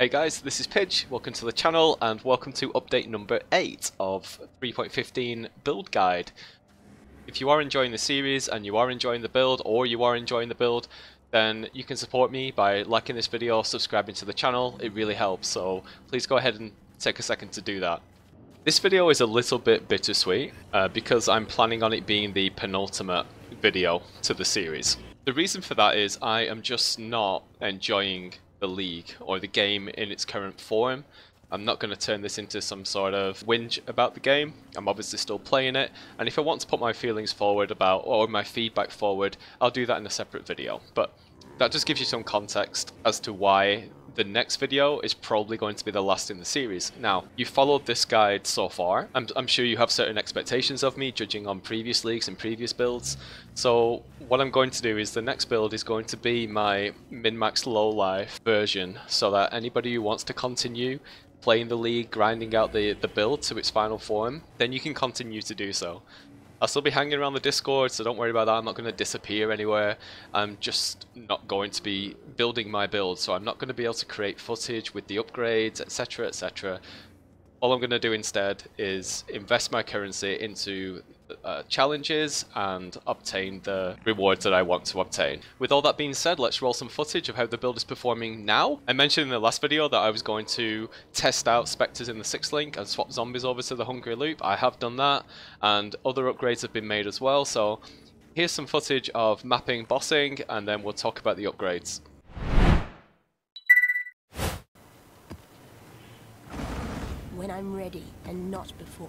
Hey guys, this is Pidge, welcome to the channel and welcome to update number 8 of 3.15 build guide. If you are enjoying the series and you are enjoying the build, or you are enjoying the build, then you can support me by liking this video, subscribing to the channel. It really helps, so please go ahead and take a second to do that. This video is a little bit bittersweet because I'm planning on it being the penultimate video to the series. The reason for that is I am just not enjoying the league or the game in its current form. I'm not going to turn this into some sort of whinge about the game. I'm obviously still playing it, and if I want to put my feelings forward about, or my feedback forward, I'll do that in a separate video. But that just gives you some context as to why the next video is probably going to be the last in the series. Now, you followed this guide so far. I'm sure you have certain expectations of me, judging on previous leagues and previous builds. So what I'm going to do is the next build is going to be my min-max low-life version, so that anybody who wants to continue playing the league, grinding out the build to its final form, then you can continue to do so. I'll still be hanging around the Discord, so don't worry about that. I'm not going to disappear anywhere. I'm just not going to be building my build, so I'm not going to be able to create footage with the upgrades, etc, etc. All I'm going to do instead is invest my currency into challenges and obtain the rewards that I want to obtain. With all that being said, let's roll some footage of how the build is performing now. I mentioned in the last video that I was going to test out Spectres in the 6th link and swap zombies over to the Hungry Loop. I have done that, and other upgrades have been made as well. So here's some footage of mapping bossing, and then we'll talk about the upgrades. When I'm ready, and not before.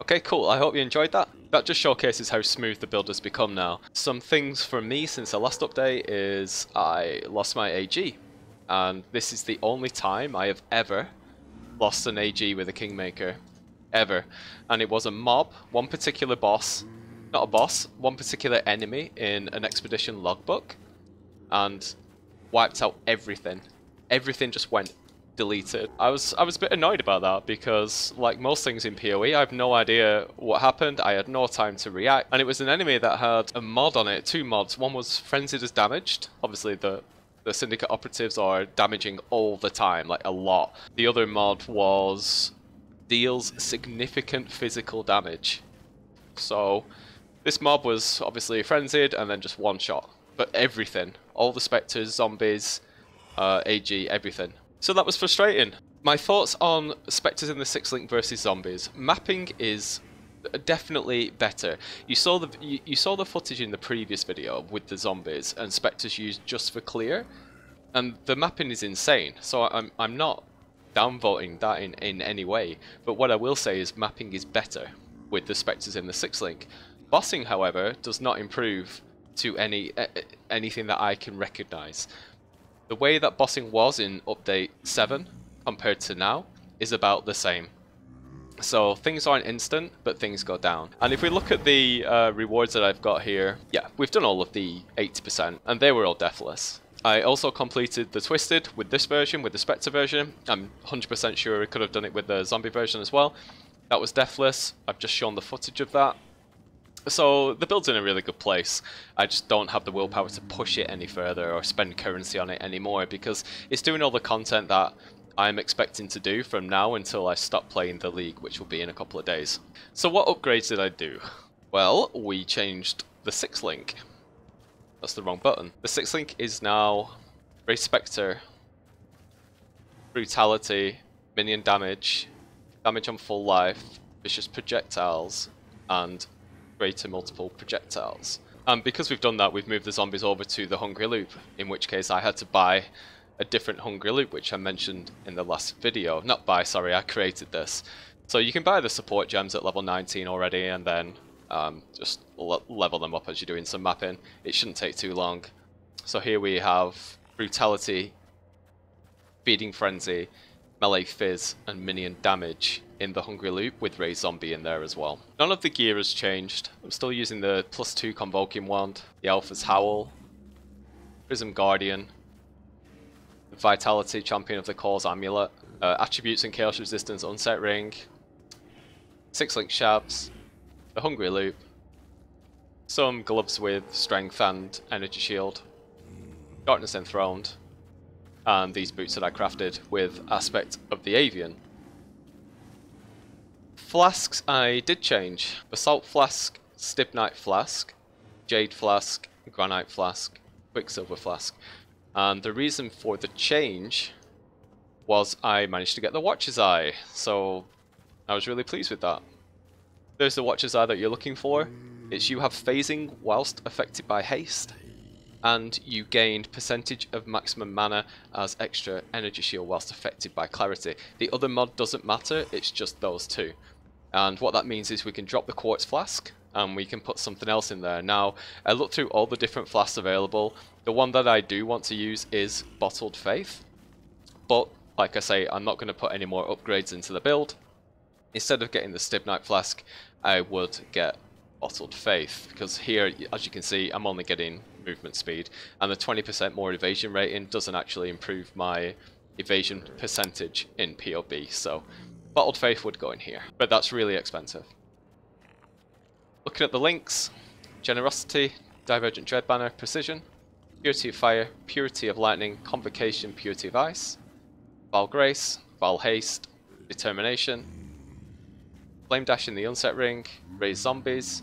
Okay, cool. I hope you enjoyed that. That just showcases how smooth the build has become now. Some things for me since the last update is I lost my AG. And this is the only time I have ever lost an AG with a Kingmaker. Ever. And it was a mob, one particular boss, not a boss, one particular enemy in an expedition logbook. And wiped out everything. Everything just went deleted. I was a bit annoyed about that because, like most things in POE, I have no idea what happened. I had no time to react, and it was an enemy that had a mod on it, 2 mods. One was frenzied as damaged. Obviously the syndicate operatives are damaging all the time, like a lot. The other mod was deals significant physical damage. So this mob was obviously frenzied and then just one shot, but everything, all the Spectres, zombies, AG, everything. So that was frustrating. My thoughts on Spectres in the 6th link versus zombies. Mapping is definitely better. You saw the footage in the previous video with the zombies and Spectres used just for clear, and the mapping is insane. So I'm not downvoting that in any way, but what I will say is mapping is better with the Spectres in the 6th link. Bossing, however, does not improve to anything that I can recognise. The way that bossing was in update 7 compared to now is about the same. So things aren't instant, but things go down. And if we look at the rewards that I've got here, yeah, we've done all of the 80%, and they were all deathless. I also completed the Twitsed with this version, with the Spectre version. I'm 100% sure I could have done it with the zombie version as well. That was deathless. I've just shown the footage of that. So the build's in a really good place. I just don't have the willpower to push it any further or spend currency on it anymore because it's doing all the content that I'm expecting to do from now until I stop playing the league, which will be in a couple of days. So what upgrades did I do? Well, we changed the 6th link. That's the wrong button. The 6th link is now Ray Spectre, Brutality, Minion damage, damage on full life, vicious projectiles, and greater multiple projectiles. And because we've done that, we've moved the zombies over to the Hungry Loop, in which case I had to buy a different Hungry Loop, which I mentioned in the last video. Not buy, sorry, I created this. So you can buy the support gems at level 19 already, and then just level them up as you're doing some mapping. It shouldn't take too long. So here we have Brutality, Feeding Frenzy, Melee Fizz, and Minion damage in the Hungry Loop with Ray Zombie in there as well. None of the gear has changed. I'm still using the +2 Convoking Wand, the Alpha's Howl, Prism Guardian, the Vitality Champion of the Cause Amulet, Attributes and Chaos Resistance Unset Ring, 6 link Shabs, the Hungry Loop, some gloves with Strength and Energy Shield, Darkness Enthroned, and these boots that I crafted with Aspect of the Avian. Flasks I did change. Basalt Flask, Stibnite Flask, Jade Flask, Granite Flask, Quicksilver Flask. And the reason for the change was I managed to get the Watcher's Eye, so I was really pleased with that. There's the Watcher's Eye that you're looking for. It's you have phasing whilst affected by haste, and you gained percentage of maximum mana as extra energy shield whilst affected by clarity. The other mod doesn't matter, it's just those two. And what that means is we can drop the quartz flask and we can put something else in there. Now, I looked through all the different flasks available. The one that I do want to use is Bottled Faith. But, like I say, I'm not going to put any more upgrades into the build. Instead of getting the Stibnite Flask, I would get Bottled Faith. Because here, as you can see, I'm only getting movement speed. And the 20% more evasion rating doesn't actually improve my evasion percentage in POB. So, Bottled Faith would go in here, but that's really expensive. Looking at the links, Generosity, Divergent Dread Banner, Precision, Purity of Fire, Purity of Lightning, Convocation, Purity of Ice, Val Grace, Val Haste, Determination, Flame Dash in the Unset Ring, Raise Zombies,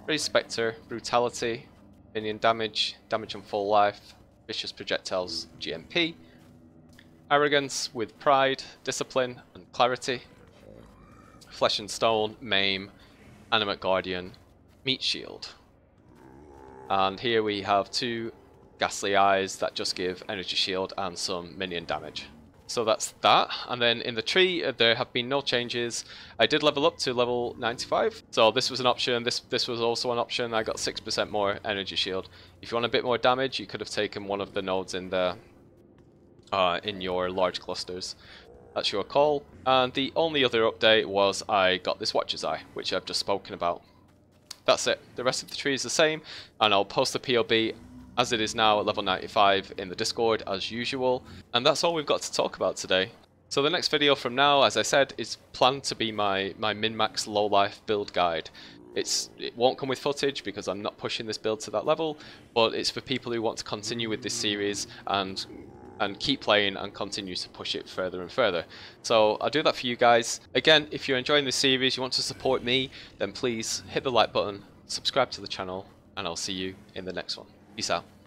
Raise Spectre, Brutality, Minion damage, Damage on Full Life, Vicious Projectiles, GMP, Arrogance with Pride, Discipline, and Clarity, Flesh and Stone, Maim, Animate Guardian, Meat Shield. And here we have 2 Ghastly Eyes that just give Energy Shield and some Minion damage. So that's that, and then in the tree there have been no changes. I did level up to level 95, so this was an option, this was also an option. I got 6% more energy shield. If you want a bit more damage, you could have taken one of the nodes in the in your large clusters. That's your call. And the only other update was I got this Watcher's Eye, which I've just spoken about. That's it. The rest of the tree is the same, and I'll post the POB as it is now at level 95 in the Discord as usual. And that's all we've got to talk about today. So the next video from now, as I said, is planned to be my min-max low-life build guide. It won't come with footage because I'm not pushing this build to that level, but it's for people who want to continue with this series and keep playing and continue to push it further and further. So I'll do that for you guys. Again, if you're enjoying this series, you want to support me, then please hit the like button, subscribe to the channel, and I'll see you in the next one. Peace out.